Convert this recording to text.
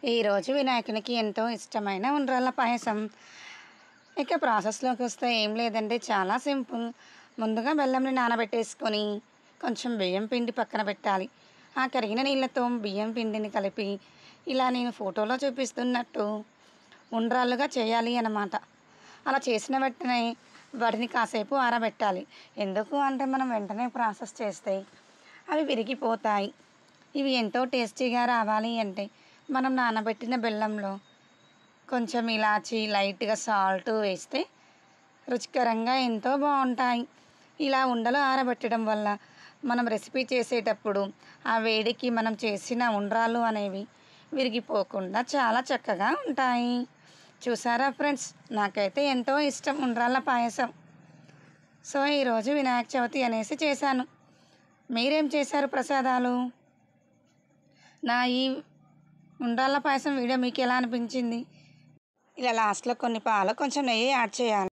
ఈరోజు వినాయకునికి ఎంతో ఇష్టమైన ఉండ్రాళ్ళ పాయసం. ఇక ప్రాసెస్‌లోకి వస్తే ఏం లేదండి, చాలా సింపుల్. ముందుగా బెల్లంని నానబెట్టేసుకొని, కొంచెం బియ్యం పిండి పక్కన పెట్టాలి. ఆ కరిగిన నీళ్ళతో బియ్యం పిండిని కలిపి, ఇలా నేను ఫోటోలో చూపిస్తున్నట్టు ఉండ్రాళ్ళుగా చేయాలి అన్నమాట. అలా చేసిన వెంటనే వాటిని కాసేపు ఆరబెట్టాలి. ఎందుకు అంటే మనం వెంటనే ప్రాసెస్ చేస్తే అవి విరిగిపోతాయి. ఇవి ఎంతో టేస్టీగా రావాలి అంటే మనం నానబెట్టిన బెల్లంలో కొంచెం ఇలాచి, లైట్‌గా సాల్ట్ వేస్తే రుచికరంగా ఎంతో బావుంటాయి. ఇలా ఉండలు ఆరబెట్టడం వల్ల మనం రెసిపీ చేసేటప్పుడు ఆ వేడికి మనం చేసిన ఉండ్రాళ్ళు అనేవి విరిగిపోకుండా చాలా చక్కగా ఉంటాయి. చూసారా ఫ్రెండ్స్, నాకైతే ఎంతో ఇష్టం ఉండ్రాళ్ళ పాయసం. సో, ఈరోజు వినాయక చవితి అనేసి చేశాను. మీరేం చేశారు ప్రసాదాలు? నా ఈ ఉండ్రాళ్ళ పాయసం వీడియో మీకెలా అనిపించింది? ఇలా లాస్ట్‌లో కొన్ని పాలు, కొంచెం నెయ్యి యాడ్ చేయాలి.